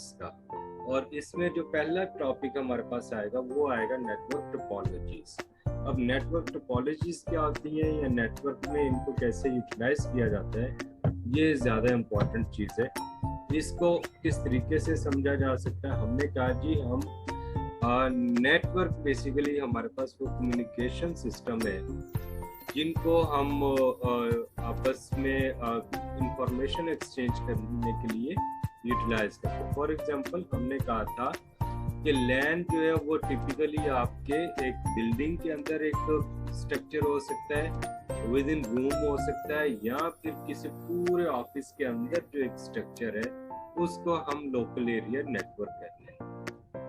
Topics का, और इसमें जो पहला टॉपिक हमारे पास आएगा वो आएगा नेटवर्क टोपोलॉजीज। अब नेटवर्क टोपोलॉजीज क्या होती है या नेटवर्क में इनको कैसे यूटिलाइज किया जाता है, ये ज़्यादा इम्पोर्टेंट चीज़ है। इसको किस तरीके से समझा जा सकता है, हमने कहा जी हम नेटवर्क बेसिकली हमारे पास वो कम्युनिकेशन सिस्टम है जिनको हम आपस में इंफॉर्मेशन एक्सचेंज करने के लिए यूटिलाइज करते हैं। फॉर एग्जांपल हमने कहा था कि लैन जो है वो टिपिकली आपके एक बिल्डिंग के अंदर एक स्ट्रक्चर हो सकता है, विद इन रूम हो सकता है, या फिर किसी पूरे ऑफिस के अंदर जो एक स्ट्रक्चर है उसको हम लोकल एरिया नेटवर्क कहते हैं।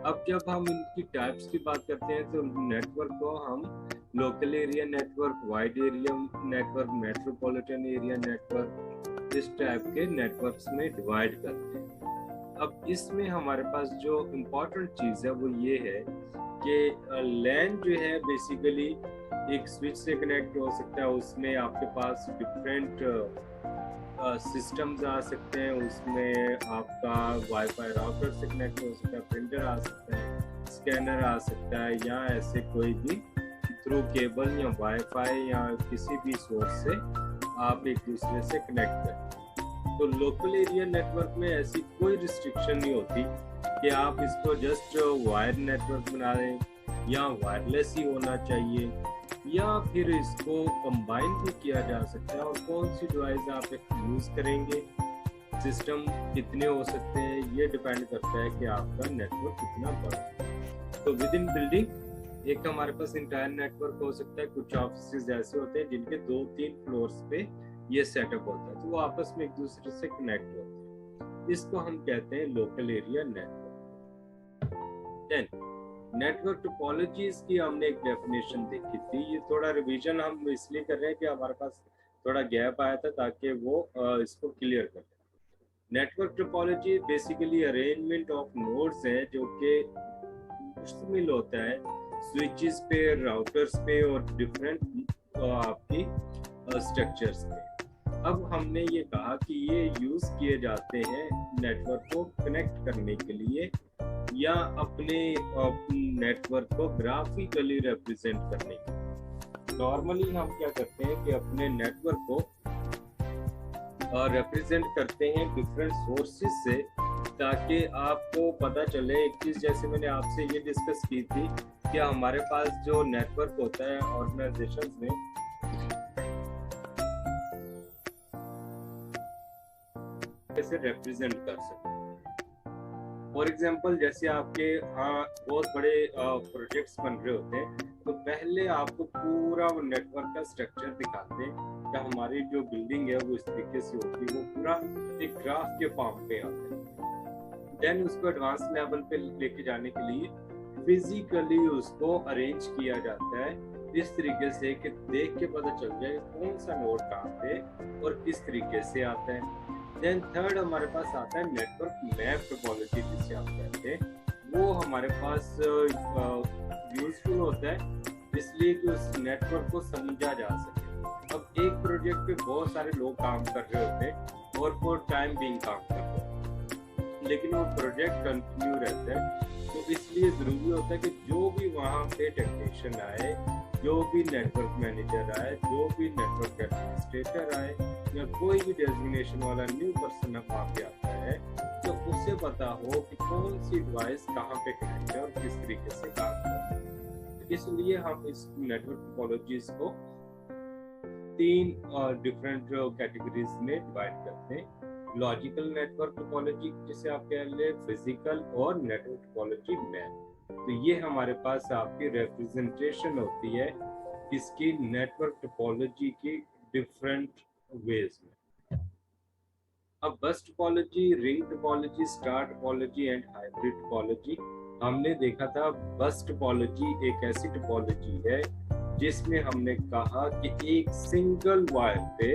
अब जब हम इनकी टाइप्स की बात करते हैं तो नेटवर्क को हम local area network, wide area network, metropolitan area network, इस टाइप के नेटवर्क्स में डिवाइड करते हैं। अब इसमें हमारे पास जो इम्पोर्टेंट चीज़ है वो ये है कि लैन जो है बेसिकली एक स्विच से कनेक्ट हो सकता है, उसमें आपके पास डिफरेंट सिस्टम्स आ सकते हैं, उसमें आपका वाईफाई राउटर से कनेक्ट हो सकता है, प्रिंटर आ सकता है, स्कैनर आ सकता है, या ऐसे कोई भी थ्रू केबल या वाईफाई या किसी भी सोर्स से आप एक दूसरे से कनेक्ट करें। तो लोकल एरिया नेटवर्क में ऐसी कोई रिस्ट्रिक्शन नहीं होती कि आप इसको जस्ट वायर नेटवर्क बना दें या वायरलेस ही होना चाहिए, या फिर इसको कंबाइन भी किया जा सकता है। और कौन सी डिवाइस आप यूज़ करेंगे, सिस्टम कितने हो सकते हैं, ये डिपेंड करता है कि आपका नेटवर्क कितना बड़ा है। तो विद इन बिल्डिंग एक हमारे पास इंटायर नेटवर्क हो सकता है। कुछ ऑफिस ऐसे होते हैं जिनके 2-3 फ्लोर्स पे ये सेटअप होता है, तो वो आपस में एक दूसरे से कनेक्ट होते हैं। इसको हम कहते हैं local area network. Then network topologies की हमने एक डेफिनेशन देखी थी। ये थोड़ा रिवीजन हम इसलिए कर रहे हैं कि हमारे पास थोड़ा गैप आया था ताकि वो इसको क्लियर कर दें। Network topology basically arrangement of nodes है जो कि मुश्तमिल होता है स्विचेस पे, राउटर्स पे और डिफरेंट आपकी स्ट्रक्चर्स पे। अब हमने ये कहा कि ये यूज किए जाते हैं नेटवर्क को कनेक्ट करने के लिए या अपने नेटवर्क को ग्राफिकली रिप्रेजेंट करने के लिए। नॉर्मली हम क्या करते हैं कि अपने नेटवर्क को रिप्रेजेंट करते हैं डिफरेंट सोर्सेज से, ताकि आपको पता चले एक चीज, जैसे मैंने आपसे ये डिस्कस की थी कि हमारे पास जो नेटवर्क होता है ऑर्गेनाइजेशंस में, कैसे रिप्रेजेंट कर सकते हैं। फॉर एग्जाम्पल जैसे आपके यहाँ बहुत बड़े प्रोजेक्ट्स बन रहे होते हैं, तो पहले आपको पूरा वो नेटवर्क का स्ट्रक्चर दिखाते हैं कि हमारी जो बिल्डिंग है वो इस तरीके से होती है, वो पूरा एक ग्राफ के फॉर्म पे आता है। देन उसको एडवांस लेवल पे लेके जाने के लिए फिजिकली उसको अरेंज किया जाता है इस तरीके से कि देख के पता चल जाए कौन सा नोड कहाँ पे और किस तरीके से आता है। देन थर्ड हमारे पास आता है नेटवर्क मैप टोपोलॉजी, जिसे आप कहते हैं। वो हमारे पास यूजफुल होता है इसलिए कि उस नेटवर्क को समझा जा सके। अब एक प्रोजेक्ट पे बहुत सारे लोग काम कर रहे होते हैं और फॉर टाइम बीइंग काम कर रहे होते हैं, लेकिन वो प्रोजेक्ट कंटिन्यू रहता है। तो इसलिए ज़रूरी होता है कि जो भी वहाँ पे टेक्नीशियन आए, जो भी नेटवर्क मैनेजर आए, जो भी नेटवर्क एडमिनिस्ट्रेटर आए, या कोई भी डेजिग्नेशन वाला न्यू पर्सन वहाँ पे आता है, तो उसे पता हो कि कौन सी डिवाइस कहाँ पे कनेक्ट है और किस तरीके से काम करती है। इसलिए हम इस नेटवर्क टोपोलॉजीज को 3 डिफरेंट कैटेगरीज में डिवाइड करते हैं। लॉजिकल नेटवर्क टोपोलॉजी जिसे आप कह ले, फिजिकल, और नेटवर्क टोपोलॉजी मैप। तो ये हमारे पास आपकी रिप्रेजेंटेशन होती है इसकी नेटवर्क टोपोलॉजी की डिफरेंट वेज में। अब बस topology, ring topology, star topology and hybrid topology. हमने देखा था बस टोपोलॉजी एक ऐसी टोपोलॉजी है जिसमें हमने कहा कि एक सिंगल वायर पे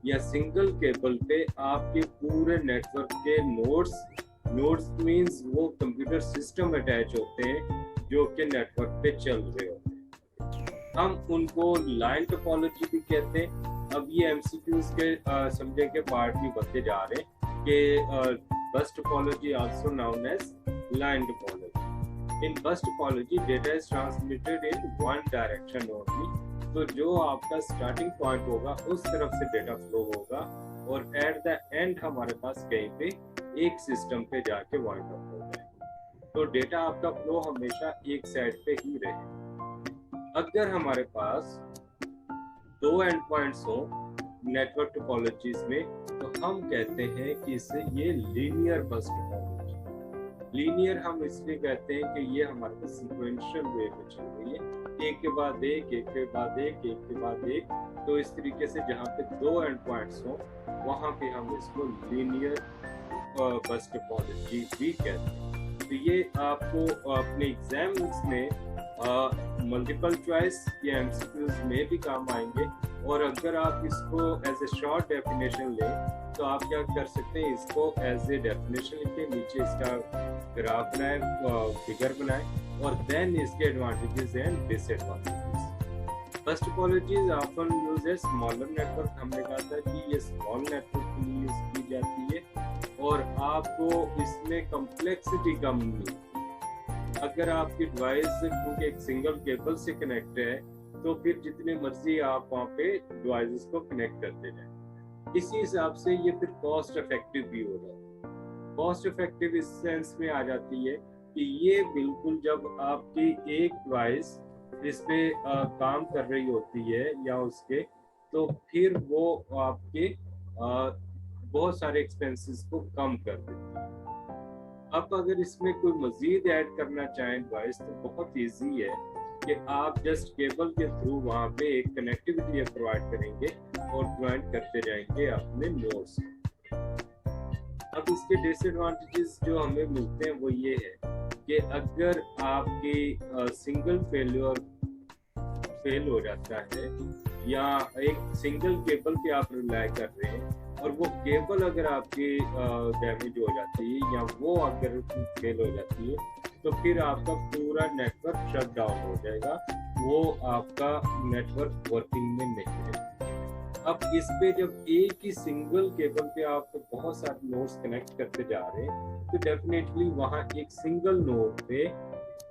या सिंगल केबल पे आपके पूरे नेटवर्क के नोड्स मींस वो कंप्यूटर सिस्टम अटैच होते हैं जो कि नेटवर्क पे चल रहे होते हैं। हम उनको लाइन टोपोलॉजी भी कहते हैं। अब ये एमसीक्यूज के समझे के पार्ट भी बनते जा रहे हैं कि bus topology, also known as line topology. In bus topology, data is transmitted in one direction only. तो जो आपका स्टार्टिंग पॉइंट होगा उस तरफ से डेटा फ्लो होगा और एट द एंड हमारे पास कहीं पे एक सिस्टम पे जाके वाइंड अप हो जाए। तो डेटा आपका फ्लो हमेशा एक साइड पे ही रहे। अगर हमारे पास दो एंड पॉइंट्स हो नेटवर्क टोपोलॉजीज में, तो हम कहते हैं कि इसे ये लीनियर बस टोपोलॉजी। लीनियर हम इसलिए कहते हैं कि ये हमारे पास सीक्वेंशियल वे में चल रही है, एक के बाद एक, एक के बाद एक, एक के बाद एक। तो इस तरीके से जहाँ पे दो एंड पॉइंट्स हो वहाँ पे हम इसको लीनियर बस टोपोलॉजी भी कहते हैं। तो ये आपको अपने एग्जाम्स में मल्टीपल चॉइस या एमसीक्यूज में भी काम आएंगे। और अगर आप इसको एज ए शॉर्ट डेफिनेशन लें तो आप क्या कर सकते हैं, इसको एज ए डेफिनेशन लिखें, नीचे इसका ग्राफ बनाए, फिगर बनाए और देन इसके advantages and disadvantages. Bus topology is often used as smaller network. हमने कहा था कि ये स्मॉल नेटवर्क के लिए यूज की जाती है और आपको इसमें कॉम्प्लेक्सिटी कम नहीं। अगर आपकी डिवाइस क्योंकि एक सिंगल केबल से कनेक्ट है तो फिर जितने मर्जी आप वहाँ पे डिवाइसेस को कनेक्ट करते जाए। इसी हिसाब से ये फिर कॉस्ट इफेक्टिव भी हो जाता है। कॉस्ट इफेक्टिव इस सेंस में आ जाती है कि ये बिल्कुल जब आपकी एक डिवाइस इस पे काम कर रही होती है या उसके, तो फिर वो आपके बहुत सारे एक्सपेंसेस को कम कर देती है। अब अगर इसमें कोई मजीद ऐड करना चाहें डिवाइस तो बहुत इजी है कि आप जस्ट केबल के थ्रू वहाँ पे एक कनेक्टिविटी प्रोवाइड करेंगे और ज्वाइन करते जाएंगे अपने नोड्स। अब इसके डिसएडवांटेजेस जो हमें मिलते हैं वो ये है कि अगर आपकी सिंगल फेल हो जाता है या एक सिंगल केबल पे आप रिलाई कर रहे हैं और वो केबल अगर आपकी डैमेज हो जाती है या वो अगर फेल हो जाती है तो फिर आपका पूरा नेटवर्क शट डाउन हो जाएगा, वो आपका नेटवर्क वर्किंग में नहीं रहेगा। अब इस पे जब एक ही सिंगल केबल पे आप बहुत सारे नोड्स कनेक्ट करते जा रहे हैं तो डेफिनेटली वहाँ एक सिंगल नोड पे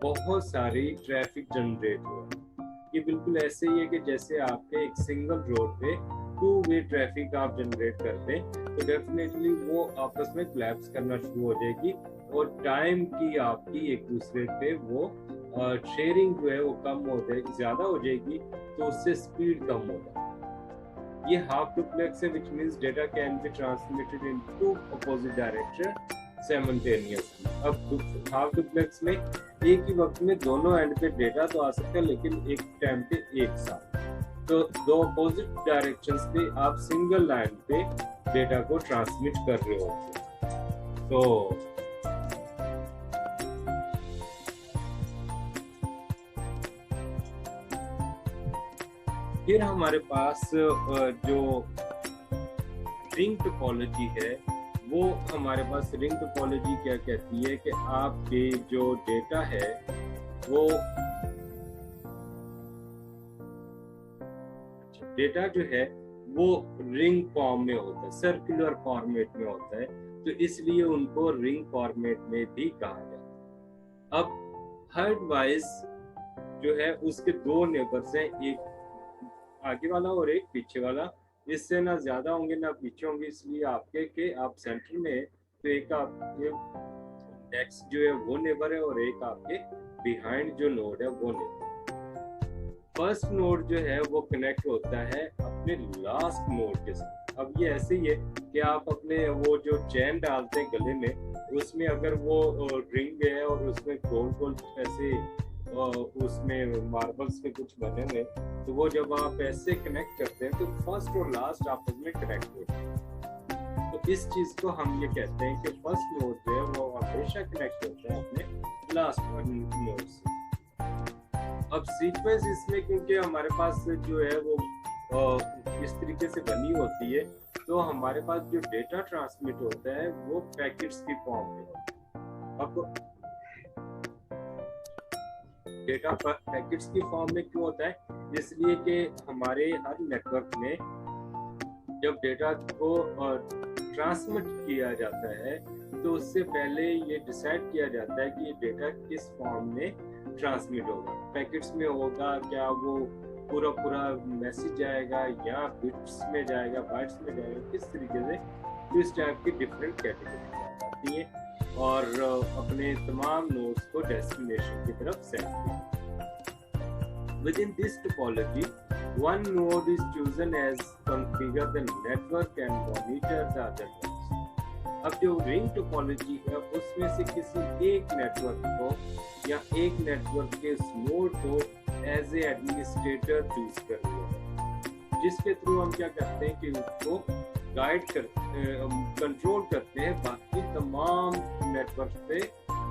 बहुत सारी ट्रैफिक जनरेट हो। ये बिल्कुल ऐसे ही है कि जैसे आपके एक सिंगल रोड पे टू वे ट्रैफिक आप जनरेट करते हैं तो डेफिनेटली वो आपस में कोलैप्स करना शुरू हो जाएगी और टाइम की आपकी एक दूसरे पे वो शेयरिंग जो है वो कम हो जाएगी, ज्यादा हो जाएगी, तो उससे स्पीड कम होगा। ये हाफ डुप्लेक्स है, which means data can be transmitted in two opposite direction simultaneously. अब हाफ डुप्लेक्स में एक ही वक्त में दोनों एंड पे डेटा तो आ सकता है लेकिन एक टाइम पे एक साथ, तो दो अपोजिट डायरेक्शंस पे आप सिंगल लाइन पे डेटा को ट्रांसमिट कर रहे होते। तो फिर हमारे पास जो रिंग टोपोलॉजी है वो हमारे पास रिंग टोपोलॉजी क्या कहती है कि आपके जो डेटा है वो डेटा जो है वो रिंग फॉर्म में होता है, सर्कुलर फॉर्मेट में होता है, तो इसलिए उनको रिंग फॉर्मेट में भी कहा जाता है। अब हर डिवाइस जो है उसके दो नेबर्स हैं, एक आगे वाला और एक पीछे वाला। इससे ना ज्यादा होंगे ना पीछे होंगे, इसलिए आपके के आप सेंटर में तो एक आपके नेक्स्ट जो है वो नेबर है और एक आपके बिहाइंड जो नोड है वो नेबर। फर्स्ट नोड जो है वो कनेक्ट होता है अपने लास्ट नोड के साथ। अब ये ऐसे ही है कि आप अपने वो जो चैन डालते हैं गले में, उसमें अगर वो रिंग है और उसमें गोल गोल ऐसे उसमें मार्बल्स के कुछ बने हुए, तो वो जब आप ऐसे कनेक्ट करते हैं तो फर्स्ट और लास्ट आपस में कनेक्ट होते हैं। तो इस चीज को हम ये कहते हैं कि फर्स्ट नोड जो है वो हमेशा कनेक्ट होता है अपने लास्ट नोड से। अब सीक्वेंस इसमें क्योंकि हमारे पास जो है वो इस तरीके से बनी होती है, तो हमारे पास जो डेटा ट्रांसमिट होता है वो पैकेट्स की फॉर्म में होता है। अब डेटा पैकेट्स की फॉर्म में क्यों होता है? इसलिए कि हमारे हर नेटवर्क में जब डेटा को ट्रांसमिट किया जाता है तो उससे पहले ये डिसाइड किया जाता है कि ये डेटा किस फॉर्म में ट्रांसमिट होगा, पैकेट्स में होगा, क्या वो पूरा मैसेज जाएगा या बिट्स में जाएगा, बाइट्स में जाएगा, किस तरीके से। तो इस टाइप की डिफरेंट कैटेगरी आती है और अपने तमाम नोड्स को डेस्टिनेशन की तरफ सेंड किया। Within this topology, one node is chosen as configure the network and monitor the other nodes. अब जो रिंग टोपोलॉजी है उसमें से किसी एक नेटवर्क को या एक नेटवर्क के नोड को एज ए एडमिनिस्ट्रेटर चूज कर लिया, जिसके थ्रू हम क्या करते हैं कि उसको गाइड करते कंट्रोल करते हैं बाकी तमाम नेटवर्क पे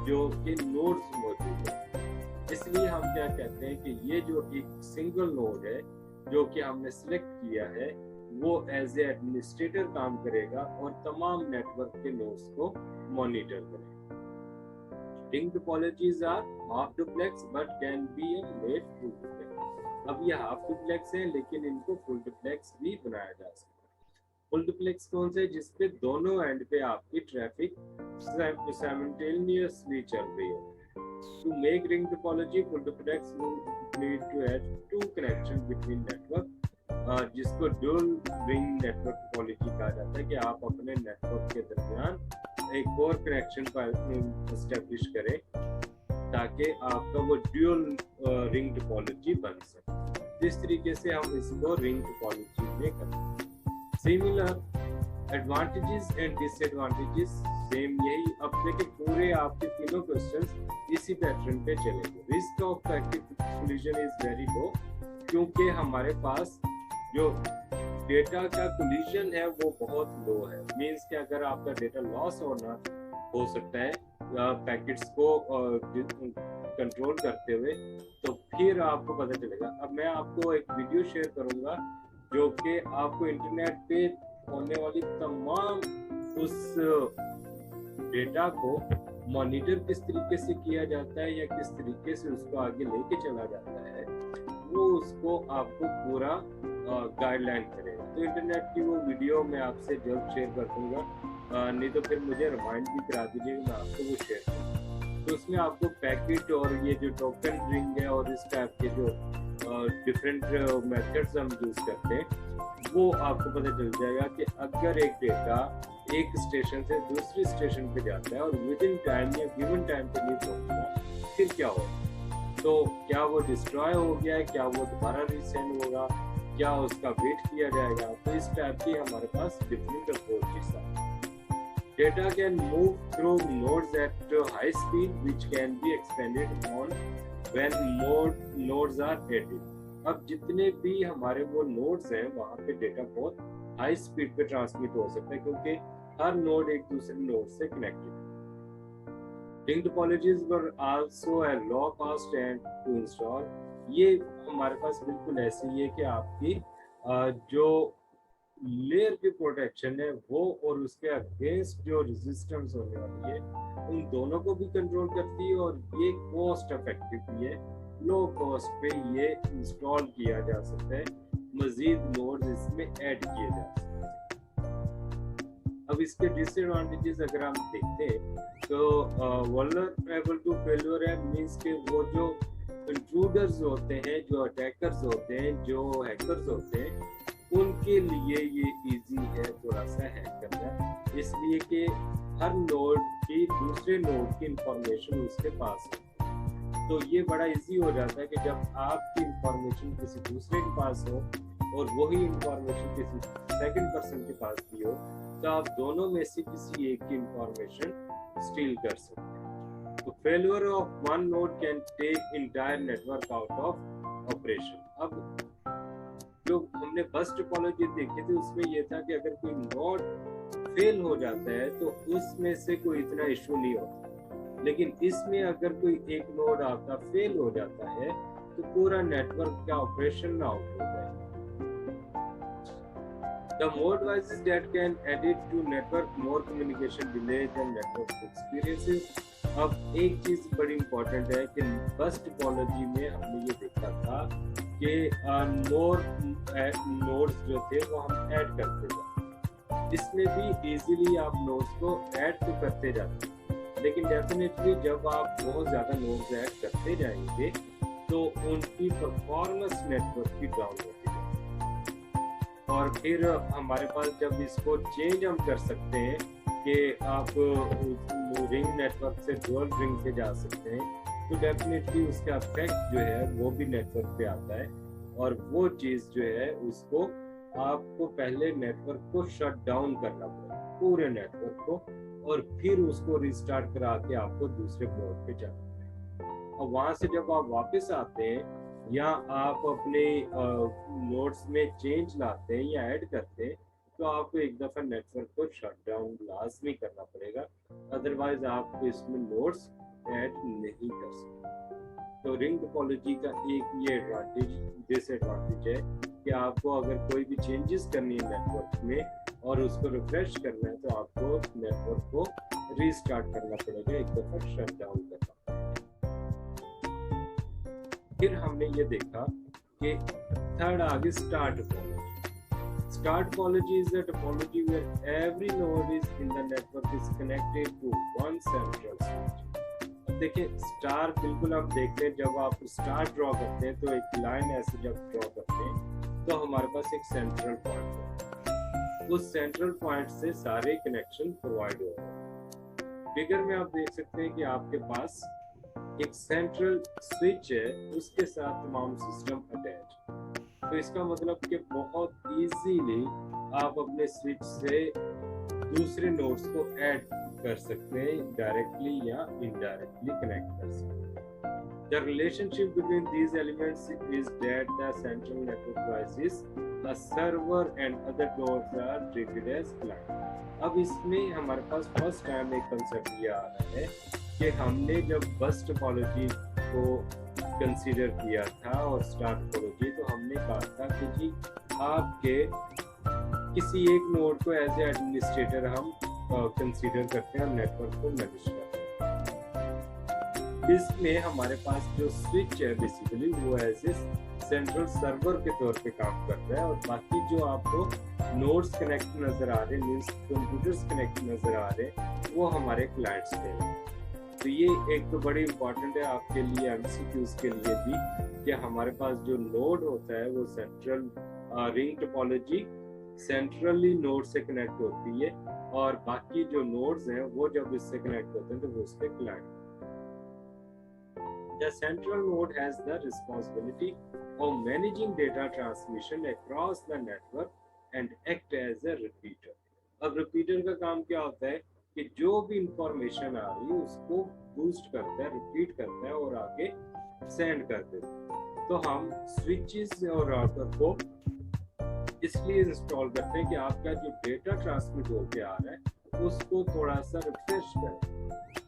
जो कि नोड्स मौजूद है। इसलिए हम क्या कहते हैं कि ये जो एक सिंगल नोड है जो कि हमने सिलेक्ट किया है वो एज ए एडमिनिस्ट्रेटर काम करेगा और तमाम नेटवर्क के नोड्स को मॉनिटर करेगा। Ring topologies are half duplex but can be made full duplex. अब ये हाफ डुप्लेक्स है लेकिन इनको फुल डुप्लेक्स भी बनाया जा सकता है। फुल डुप्लेक्स कौन सा है? जिसपे दोनों एंड पे आपकी ट्रैफिक साइमल्टेनियसली चल रही है। To make ring topology, full duplex will need to add two connections between network, जिसको ड्यूल रिंग नेटवर्क टोपोलॉजी कहा जाता है कि आप अपने नेटवर्क के दरमियान एक और कनेक्शन एस्टेब्लिश करें ताकि आपका वो ड्यूल रिंग टोपोलॉजी बन सके। इस तरीके से हम इसको रिंग टोपोलॉजी में करते हैं। Similar advantages and disadvantages same यही। अब देखिए पूरे आपके तीनों क्वेश्चंस इसी पैटर्न पे चलेंगे। Risk of packet collision is very low क्योंकि हमारे पास जो डेटा का कोलिजन है वो बहुत लो है। मींस कि अगर आपका डेटा लॉस होना हो सकता है पैकेट्स को कंट्रोल करते हुए तो फिर आपको पता चलेगा। अब मैं आपको एक वीडियो शेयर करूंगा जो कि आपको इंटरनेट पे होने वाली तमाम उस डेटा को मॉनिटर किस तरीके से किया जाता है या किस तरीके से उसको आगे लेके चला जाता है वो उसको आपको पूरा गाइडलाइन करेगा। तो इंटरनेट की वो वीडियो मैं आपसे जल्द शेयर कर दूंगा, नहीं तो फिर मुझे रिमाइंड भी करा दीजिएगा, मैं आपको वो शेयर करूँगा। तो उसमें आपको पैकेट और ये जो टोकन रिंग है और इस टाइप के जो डिफरेंट मेथड्स हम यूज करते हैं वो आपको पता चल जाएगा कि अगर एक डेटा एक स्टेशन से दूसरी स्टेशन पे जाता है और विद इन टाइम या गिवन टाइम पे नहीं पहुंचता फिर क्या होगा। तो क्या वो डिस्ट्रॉय हो गया है, क्या वो दोबारा रीसेंड होगा, क्या उसका वेट किया जाएगा। तो इस टाइप की हमारे पास डिफरेंट अप्रोचेस हैं। Data can move through nodes at high speed which can be expanded on when nodes are added. अब जितने भी हमारे वो नोड्स हैं वहाँ पे डेटा बहुत हाई स्पीड पे ट्रांसमिट हो सकता है क्योंकि हर नोड एक दूसरे नोड से कनेक्टेड है। Ring topologies were also a low cost and to install. ये हमारे पास बिल्कुल ऐसी है कि आपकी जो लेयर की प्रोटेक्शन है वो और उसके अगेंस्ट जो रेजिस्टेंस होने वाली है उन दोनों को भी कंट्रोल करती है और ये कॉस्ट इफेक्टिव भी है। लो कॉस्ट पे ये इंस्टॉल किया जा सकता है, मजीद नोड्स इसमें ऐड किए जा सकते हैं। अब इसके डिसएडवांटेजेस अगर हम देखते हैं तो वल्नरेबल टू फेल्योर है। मींस के वो जो इंट्रूडर्स होते हैं, जो अटैकर्स होते हैं, जो हैकर्स होते हैं, उनके लिए ये इजी है थोड़ा सा हैक करना, इसलिए कि हर नोड की दूसरे नोड की इंफॉर्मेशन उसके पास है। तो ये बड़ा इजी हो जाता है कि जब आपकी इंफॉर्मेशन किसी दूसरे के पास हो और वही इंफॉर्मेशन किसी सेकंड पर्सन के पास भी हो तो आप दोनों में से किसी एक की इंफॉर्मेशन स्टील कर सकते हैं। तो failure of one node can take entire network out of operation. अब जो हमने बस टोपोलॉजी देखी थी उसमें यह था कि अगर कोई नोड फेल हो जाता है तो उसमें से कोई इतना इशू नहीं होता, लेकिन इसमें अगर कोई एक नोड आपका फेल हो जाता है तो पूरा नेटवर्क का ऑपरेशन आउट हो जाएगा। The more devices that can add it to network, more communication delays and network experiences. अब एक चीज बड़ी इंपॉर्टेंट है कि बस टोपोलॉजी में हमने ये देखा था कि नोड्स जो थे वो हम ऐड करते थे। इसमें भी इजीली आप नोड्स को ऐड तो करते जाते हैं, लेकिन डेफिनेटली जब आप बहुत ज़्यादा नोड्स ऐड करते जाएंगे तो उनकी परफॉर्मेंस नेटवर्क की डाउन होती है। और फिर हमारे पास जब इसको चेंज हम कर सकते हैं कि आप रिंग नेटवर्क से डुअल रिंग पे जा सकते हैं, तो डेफिनेटली उसका इफेक्ट जो है वो भी नेटवर्क पे आता है। और वो चीज़ जो है उसको आपको पहले नेटवर्क को शट डाउन करना पड़ेगा, पूरे नेटवर्क को, और फिर उसको रिस्टार्ट करा के आपको दूसरे फ्लोर पे जाना पड़ेगा। और वहां से जब आप वापस आते हैं या आप अपने नोड्स में चेंज लाते हैं या ऐड करते हैं, तो आपको एक दफा नेटवर्क को शट डाउन लाजमी करना पड़ेगा, अदरवाइज आप इसमें नोड्स ऐड नहीं कर सकते। तो रिंग टोपोलॉजी का एक ये एडवांटेज डिसएडवांटेज है कि आपको अगर कोई भी चेंजेस करनी है नेटवर्क में और उसको रिफ्रेश करना है, तो आपको नेटवर्क को रीस्टार्ट करना पड़ेगा, एक दफा शट डाउन करना पड़ेगा। फिर हमने ये देखा कि थर्ड आगे start topology. Start topology is the topology where every node is in the network is connected to one central switch. देखिए स्टार बिल्कुल आप देखते हैं, जब आप स्टार ड्रॉ करते हैं तो एक लाइन ऐसे जब ड्रॉ करते हैं तो हमारे पास एक सेंट्रल पॉइंट है, उस सेंट्रल पॉइंट से सारे कनेक्शन प्रोवाइड हो रहे हैं। फिगर में आप देख सकते हैं कि आपके पास एक सेंट्रल स्विच है, उसके साथ तमाम सिस्टम अटैच। तो इसका मतलब कि बहुत इजीली आप अपने स्विच से दूसरे नोड्स को ऐड कर सकते हैं, डायरेक्टली या इनडायरेक्टली कनेक्ट कर सकते हैं। The relationship between these elements is that the central network devices, a server and other nodes are treated as client. अब इसमें हमारे पास फर्स्ट टाइम एक कंसेप्ट ये आ रहा है कि हमने जब बस टोपोलॉजी को कंसीडर किया था और स्टार टोपोलॉजी, तो हमने कहा था कि जी आपके किसी एक नोड को एज ए एडमिनिस्ट्रेटर हम कंसीडर करते हैं, हम नेटवर्क को मैनेज करते हैं। इसमें हमारे पास जो स्विच है बेसिकली वो एज ए सेंट्रल सर्वर के तौर पे काम करता है, और बाकी जो आपको नोड्स कनेक्ट नजर आ रहे हैं, कंप्यूटर्स कनेक्ट नजर आ रहे हैं, वो हमारे क्लाइंट्स के हैं। तो ये एक तो बड़ी इंपॉर्टेंट है आपके लिए एमसीक्यूज के लिए भी, कि हमारे पास जो नोड होता है वो central ring topology centrally node से कनेक्ट होती है, और बाकी जो नोड्स हैं वो जब इससे कनेक्ट होते हैं तो वो उसके client. The central node has the responsibility of managing data transmission across the network and act as a repeater. अब रिपीटर का काम क्या होता है कि जो भी इंफॉर्मेशन आ रही है उसको बूस्ट करता है, रिपीट करता है और आगे सेंड कर देता है। तो हम स्विचेस और राउटर को इसलिए इंस्टॉल करते हैं कि आपका जो डेटा ट्रांसमिट होके आ रहा है उसको थोड़ा सा रिफ्रेश करें,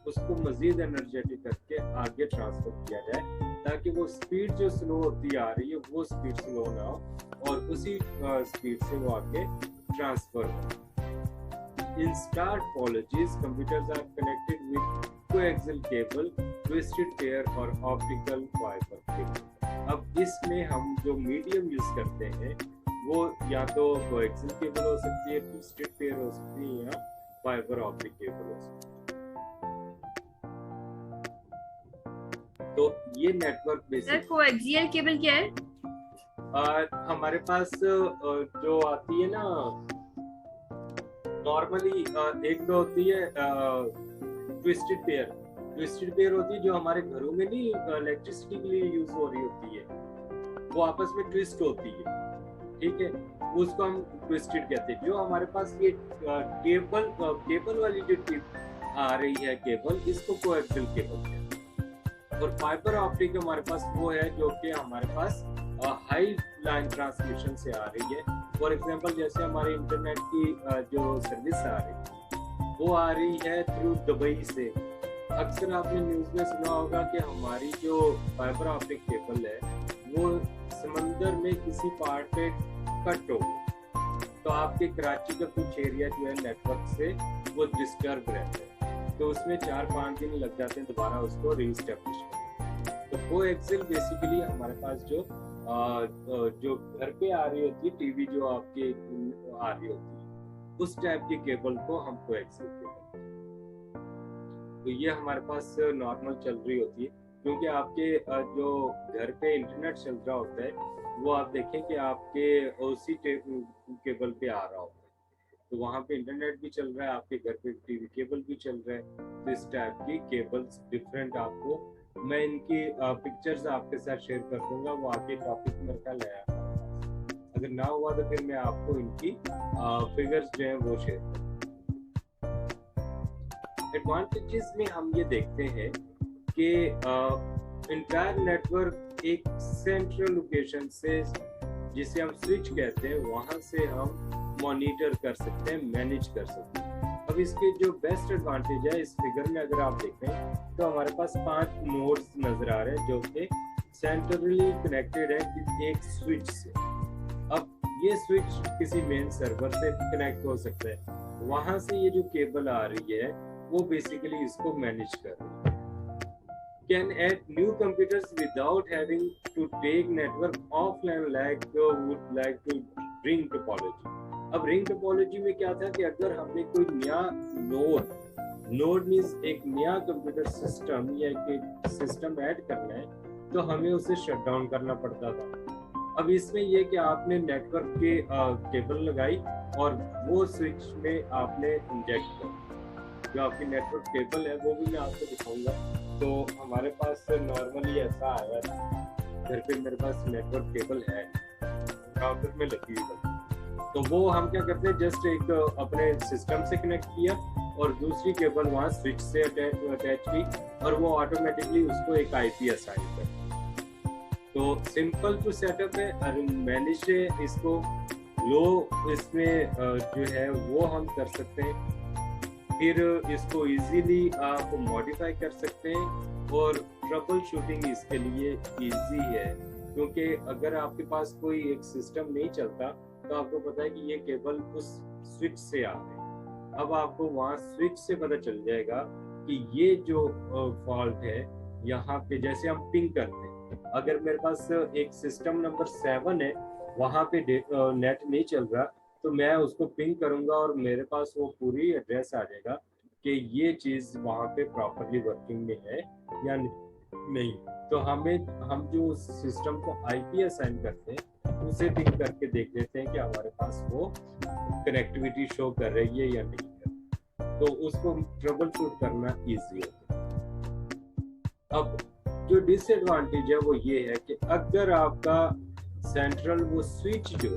उसको मजीद एनर्जेटिक करके आगे ट्रांसफर किया जाए, ताकि वो स्पीड जो स्लो होती आ रही है वो स्पीड स्लो ना हो और उसी स्पीड से वो आगे ट्रांसफर हो। In star topologies computers are connected with coaxial cable, twisted pair और ऑप्टिकल फाइबर केबल। अब इसमें हम जो मीडियम यूज करते हैं वो या तो कोएक्सियल केबल हो सकती है, ट्विस्टेड पेयर हो सकती है, या फाइबर ऑप्टिक केबल हो सकती है। तो ये नेटवर्क बेसिक कोएक्सियल केबल क्या है? हमारे पास जो आती है ना नॉर्मली, एक तो होती है ट्विस्टेड पेयर होती है जो हमारे घरों में नहीं इलेक्ट्रिसिटी के लिए यूज हो रही होती है, वो आपस में ट्विस्ट होती है, ठीक है, उसको हम ट्विस्टेड कहते हैं। जो हमारे पास ये केबल वाली जो टिप आ रही है केबल, इसको कोएक्सियल केबल कहते हैं। और फाइबर ऑप्टिक हमारे पास वो है जो कि हमारे पास हाई लाइन ट्रांसमिशन से आ रही है। फॉर एग्जांपल जैसे हमारे इंटरनेट की जो सर्विस आ रही है वो आ रही है थ्रू दुबई से। अक्सर आपने न्यूज़ में सुना होगा कि हमारी जो फाइबर ऑप्टिक केबल है वो समंदर में किसी पार्ट पे कट हो गई, तो आपके कराची का कुछ एरिया जो है नेटवर्क से वो डिस्टर्ब रहता है, तो उसमें 4-5 दिन लग जाते हैं दोबारा उसको रीस्टेब्लिश करने। तो कोएक्सियल बेसिकली हमारे पास जो घर पे आ रही होती है टीवी जो आपके आ रही होती है, उस टाइप के केबल को हम कोएक्सियल केबल। तो ये हमारे पास नॉर्मल चल रही होती है, क्योंकि आपके जो घर पे इंटरनेट चल रहा होता है वो आप देखें कि आपके उसी केबल पे आ रहा होता है, तो वहाँ पे इंटरनेट भी चल रहा है, आपके घर पे टीवी केबल भी चल रहा है। तो इस टाइप की केबल्स डिफरेंट आपको मैं इनकी पिक्चर्स आपके साथ शेयर कर दूंगा, वो आगे टॉपिक मेरे ख्याल है। अगर ना हुआ तो फिर मैं आपको इनकी फिगर्स जो है वो शेयर करूँ। एडवांटेजेस में हम ये देखते हैं कि इंटायर नेटवर्क एक सेंट्रल लोकेशन से, जिसे हम स्विच कहते हैं, वहां से हम मॉनिटर कर सकते हैं, मैनेज कर सकते हैं। अब इसके जो बेस्ट एडवांटेज है इस फिगर में अगर आप देखें तो हमारे पास 5 नोड्स नजर आ रहे हैं जो कि सेंट्रली कनेक्टेड है एक स्विच से। अब ये स्विच किसी मेन सर्वर से कनेक्ट हो सकता है, वहां से ये जो केबल आ रही है वो बेसिकली इसको मैनेज कर रही है। Can add new computers without having to take network offline like would like to ring topology। अब रिंग टोपोलॉजी में क्या था कि अगर हमने कोई नया नोड मींस एक नया कंप्यूटर सिस्टम या एक सिस्टम ऐड करना है तो हमें उसे शट डाउन करना पड़ता था। अब इसमें ये कि आपने नेटवर्क के केबल लगाई और वो स्विच में आपने इंजेक्ट कर, जो आपकी नेटवर्क केबल है वो भी मैं आपको दिखाऊंगा। तो हमारे पास नॉर्मली ऐसा आया था, घर पे मेरे पास नेटवर्क केबल है राउटर में लगी हुई, तो वो हम क्या करते हैं जस्ट एक अपने सिस्टम से कनेक्ट किया और दूसरी केबल वहाँ स्विच से अटैच की और वो ऑटोमेटिकली उसको एक आईपी असाइन कर। तो सिंपल जो सेटअप है और मैनेज इसको लो इसमें जो है वो हम कर सकते हैं, फिर इसको इजीली आप मॉडिफाई कर सकते हैं और ट्रबल शूटिंग इसके लिए इजी है, क्योंकि अगर आपके पास कोई एक सिस्टम नहीं चलता तो आपको पता है कि ये केबल उस स्विच से आ रहे हैं। अब आपको वहाँ स्विच से पता चल जाएगा कि ये जो फॉल्ट है यहाँ पे, जैसे हम पिंग करते हैं, अगर मेरे पास एक सिस्टम नंबर 7 है वहाँ पे नेट नहीं चल रहा तो मैं उसको पिंग करूंगा और मेरे पास वो पूरी एड्रेस आ जाएगा कि ये चीज़ वहाँ पे प्रॉपरली वर्किंग में है या नहीं। तो हम जो सिस्टम को आईपी असाइन करते हैं उसे पिंग करके देख लेते हैं कि हमारे पास वो कनेक्टिविटी शो कर रही है या नहीं कर, तो उसको ट्रबल शूट करना ईजी होता है। अब जो डिसएडवांटेज है वो ये है कि अगर आपका सेंट्रल वो स्विच जो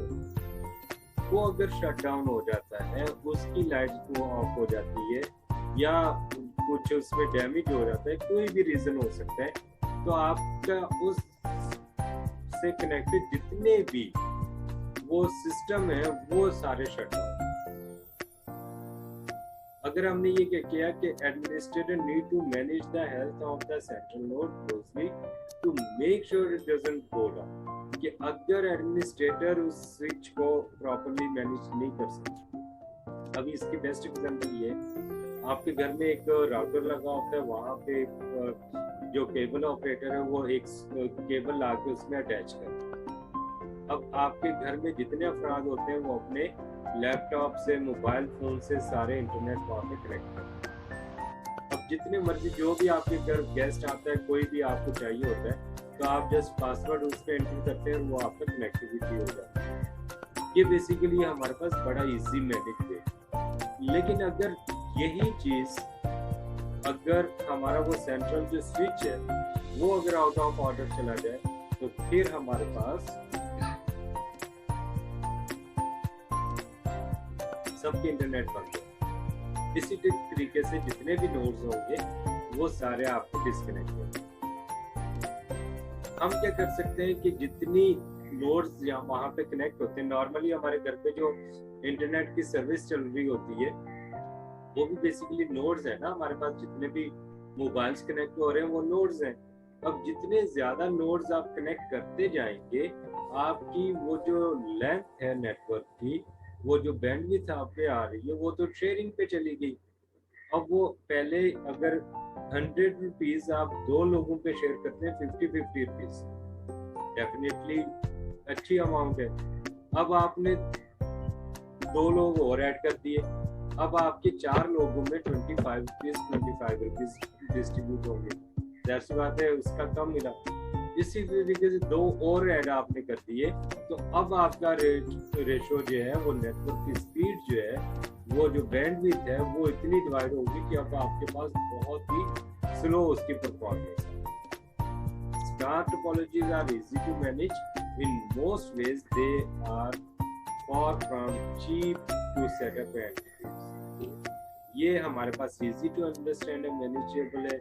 वो अगर शट डाउन हो जाता है, उसकी लाइट वो ऑफ हो जाती है या कुछ उसमें डैमेज हो जाता है, कोई भी रीजन हो सकता है, तो आपका उस से कनेक्टेड जितने भी वो सिस्टम है वो सारे शट डाउन। अगर हमने ये क्या किया कि administrator need to manage the health of the central node closely to make sure it doesn't go down, कि अगर एडमिनिस्ट्रेटर उस स्विच को प्रॉपर्ली मैनेज नहीं कर सकते। अभी इसकी बेस्ट एग्जांपल ये, आपके घर में एक राउटर लगा होता है, वहाँ पे जो केबल ऑपरेटर है वो एक केबल ला के उसमें अटैच कर। अब आपके घर में जितने अफराद होते हैं वो अपने लैपटॉप से, मोबाइल फोन से सारे इंटरनेट वहाँ पे कनेक्ट करते हैं। अब जितने मर्जी जो भी आपके घर गेस्ट आता है, कोई भी आपको चाहिए होता है, तो आप जस्ट पासवर्ड उस पर एंटर करते हैं और वो आपका कनेक्टिविटी हो जाता है। ये बेसिकली हमारे पास बड़ा इजी मेथड है। लेकिन अगर यही चीज अगर हमारा वो सेंट्रल जो स्विच है वो अगर आउट ऑफ ऑर्डर चला जाए तो फिर हमारे पास सबके इंटरनेट बंद है। इसी तरीके से जितने भी नोड्स होंगे वो सारे आपको डिस्कनेक्ट होंगे। हम क्या कर सकते हैं कि जितनी नोड्स यहाँ वहाँ पे कनेक्ट होते हैं, नॉर्मली हमारे घर पे जो इंटरनेट की सर्विस चल रही होती है वो भी बेसिकली नोड्स है ना, हमारे पास जितने भी मोबाइल्स कनेक्ट हो रहे हैं वो नोड्स हैं। अब जितने ज्यादा नोड्स आप कनेक्ट करते जाएंगे, आपकी वो जो लेंथ है नेटवर्क की, वो जो बैंडविड्थ आप पे आ रही है वो तो शेयरिंग पे चली गई। अब वो पहले अगर 100 रुपीज आप 2 लोगों पे शेयर करते हैं 50-50 रुपीज, डेफिनेटली अच्छी अमाउंट है। अब आपने 2 लोग और ऐड कर दिए, अब आपके 4 लोगों में 25 रुपीज डिस्ट्रीब्यूट होंगे, जाहिर सी बात है उसका कम मिला। इसी तरीके से 2 और ऐड आपने कर दिए, तो अब आपका रेशो जो है वो नेटवर्क की स्पीड जो है, वो जो बैंडविड्थ है वो इतनी डिवाइड होगी कि अब आपके पास बहुत ही स्लो उसकी परफॉर्मेंस है। Star topologies are easy to manage in most ways, they are for from cheap to set up and ये हमारे पास easy to understand and manageable है।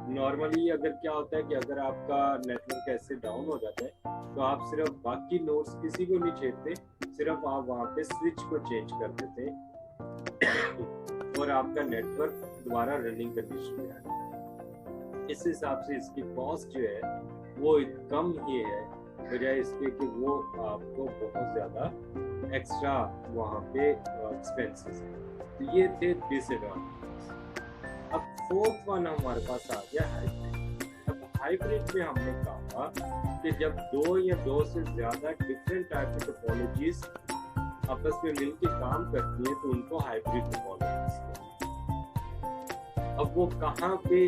नॉर्मली अगर क्या होता है कि अगर आपका नेटवर्क ऐसे डाउन हो जाता है तो आप सिर्फ बाकी नोड्स किसी को नहीं छेड़ते, सिर्फ आप वहाँ पे स्विच को चेंज कर देते हैं और आपका नेटवर्क दोबारा रनिंग कंडीशन में आ जाता है। इस हिसाब से इसकी कॉस्ट जो है वो कम ही है, बजाय इसके कि वो आपको बहुत ज़्यादा एक्स्ट्रा वहाँ पे एक्सपेंसेस हैं। तो ये थे डिसएडवांटेजेस। अब 4th वन हमारे पास आ गया हाइब्रिड। अब हाइब्रिड में हमने कहा कि जब 2 या 2 से ज़्यादा डिफरेंट टाइप की टोपोलॉजीज आपस में मिलकर काम करती हैं तो उनको हाइब्रिड टोपोलॉजीज कहते हैं। अब वो कहाँ पे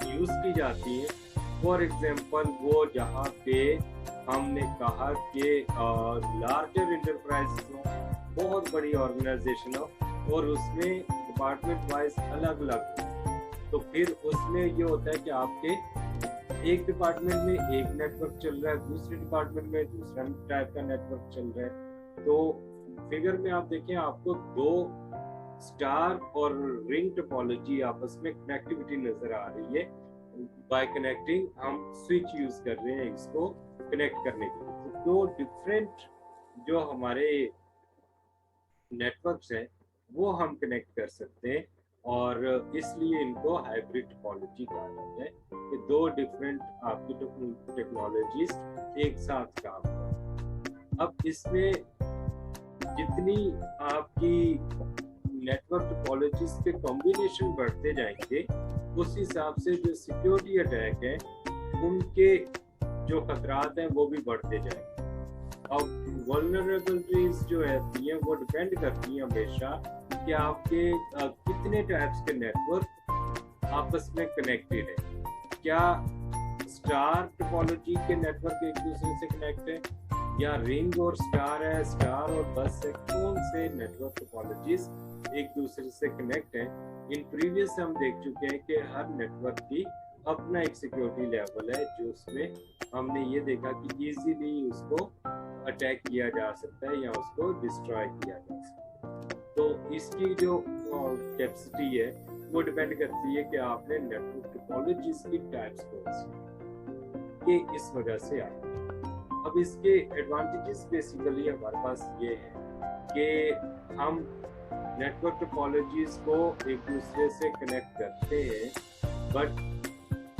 यूज की जाती है? फॉर एग्जाम्पल वो जहाँ पे हमने कहा कि लार्जर इंटरप्राइज हो, बहुत बड़ी ऑर्गेनाइजेशन हो और उसमें डिपार्टमेंट वाइज अलग अलग, तो फिर उसमें ये होता है कि आपके एक डिपार्टमेंट में एक नेटवर्क चल रहा है, दूसरे डिपार्टमेंट में दूसरा टाइप का नेटवर्क चल रहा है। तो फिगर में आप देखें आपको 2 स्टार और रिंग टोपोलॉजी आपस में कनेक्टिविटी नजर आ रही है। बाय कनेक्टिंग हम स्विच यूज कर रहे हैं इसको कनेक्ट करने के लिए। तो 2 डिफरेंट जो हमारे नेटवर्क्स हैं वो हम कनेक्ट कर सकते हैं और इसलिए इनको हाइब्रिड टोपोलॉजी कहा जाता है कि 2 डिफरेंट आपकी टेक्नोलॉजीज एक साथ काम करें। अब इसमें जितनी आपकी नेटवर्क टोपोलॉजीज के कॉम्बिनेशन बढ़ते जाएंगे उस हिसाब से जो सिक्योरिटी अटैक है उनके जो खतरात हैं वो भी बढ़ते जाएंगे। अब वल्नरेबिलिटीज जो है वो डिपेंड करती है हमेशा कि आपके कितने टाइप्स के नेटवर्क आपस में कनेक्टेड है। क्या स्टार टोपोलॉजी के नेटवर्क एक दूसरे से कनेक्ट है या रिंग और स्टार है, स्टार और बस है, कौन से नेटवर्क टोपोलॉजीज एक दूसरे से कनेक्ट है? इन प्रीवियस हम देख चुके हैं कि हर नेटवर्क की अपना एक सिक्योरिटी लेवल है जो उसमें हमने ये देखा कि इजीली उसको अटैक किया जा सकता है या उसको डिस्ट्रॉय किया जा सकता है। तो इसकी जो कैपेसिटी है वो डिपेंड करती है कि आपने नेटवर्क टोपोलॉजीज की टाइप्स कौन सी ये इस वजह से आए। अब इसके एडवांटेजेस बेसिकली हमारे पास ये है कि हम नेटवर्क टोपोलॉजीज को एक दूसरे से कनेक्ट करते हैं, बट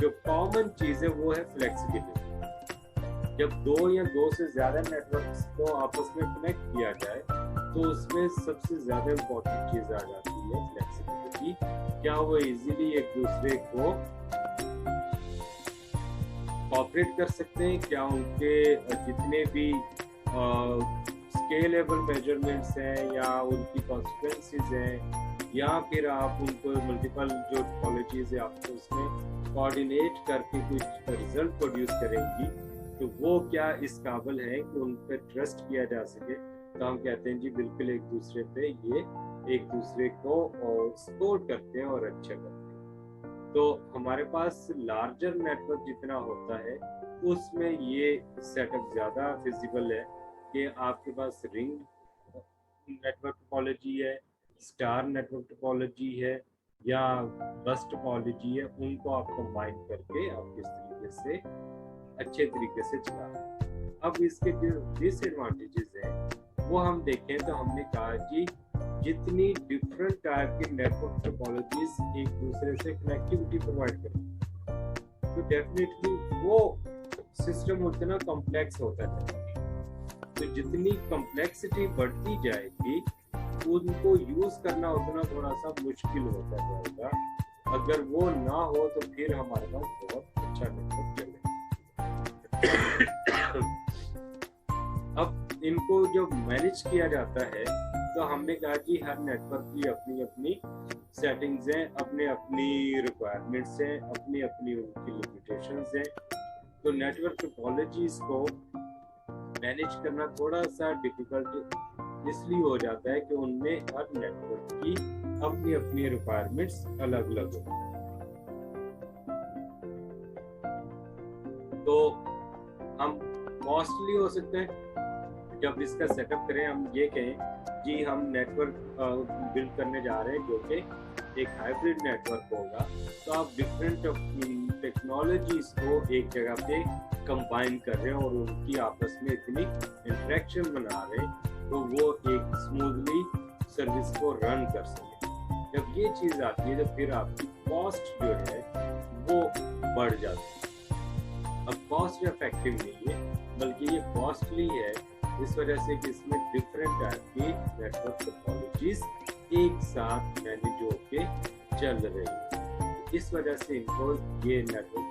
जो कॉमन चीज़ है वो है फ्लेक्सिबिलिटी। जब 2 या 2 से ज़्यादा नेटवर्क्स को आपस में कनेक्ट किया जाए तो उसमें सबसे ज़्यादा इम्पोर्टेंट चीज़ आ जाती है फ्लेक्सिबिलिटी। क्या वो इजीली एक दूसरे को ऑपरेट कर सकते हैं, क्या उनके जितने भी स्केलेबल मेजरमेंट्स हैं या उनकी कॉन्सिक्वेंसेस हैं या फिर आप उनको मल्टीपल जो टोपोलॉजीज है आपको उसमें कोऑर्डिनेट करके कुछ रिजल्ट प्रोड्यूस करेंगी, तो वो क्या इस काबिल है कि उन पर ट्रस्ट किया जा सके। तो हम कहते हैं जी बिल्कुल एक दूसरे पे ये एक दूसरे को सपोर्ट करते हैं और अच्छा करते हैं। तो हमारे पास लार्जर नेटवर्क जितना होता है उसमें ये सेटअप ज़्यादा फिजिबल है कि आपके पास रिंग नेटवर्क टोपोलॉजी है, स्टार नेटवर्क टोपोलॉजी है या बस टोपोलॉजी है, उनको आप कंबाइन करके आप किस तरीके से अच्छे तरीके से चला। अब इसके जो डिसएडवांटेजेस हैं वो हम देखें तो हमने कहा कि जितनी डिफरेंट टाइप की नेटवर्क टोपोलॉजीज एक दूसरे से कनेक्टिविटी प्रोवाइड करें तो डेफिनेटली वो सिस्टम उतना कॉम्प्लेक्स होता है। तो जितनी कॉम्प्लेक्सिटी बढ़ती जाएगी उनको यूज करना उतना थोड़ा सा मुश्किल होता जाएगा। अगर वो ना हो तो फिर हमारे पास बहुत अच्छा नेटवर्क चलेगा। अब इनको जो मैनेज किया जाता है, तो हमने कहा कि हर नेटवर्क की अपनी अपनी सेटिंग्स हैं, अपने अपनी रिक्वायरमेंट्स हैं, अपनी अपनी उनकी लिमिटेशंस हैं। तो नेटवर्क टोपोलॉजीज को मैनेज करना थोड़ा सा डिफिकल्ट इसलिए हो जाता है कि उनमें हर नेटवर्क की अपनी अपनी रिक्वायरमेंट्स अलग अलग होती हैं। तो हम कॉस्टली हो सकते हैं जब इसका सेटअप करें। हम ये कहें जी हम नेटवर्क बिल्ड करने जा रहे हैं जो कि एक हाइब्रिड नेटवर्क होगा, तो आप डिफरेंट टेक्नोलॉजीज को एक जगह पे कंबाइन कर रहे हैं और उनकी आपस में इतनी इंटरेक्शन बना रहे हैं तो वो एक स्मूथली सर्विस को रन कर सके। जब ये चीज़ आती है तो फिर आपकी कॉस्ट जो है वो बढ़ जाती है। अब कॉस्ट इफेक्टिव नहीं है बल्कि ये कॉस्टली है, इस वजह से कि इसमें डिफरेंट टाइप की नेटवर्क टोपोलॉजीज एक साथ मैनेज होके चल रही है। इस वजह से इनको ये नेटवर्क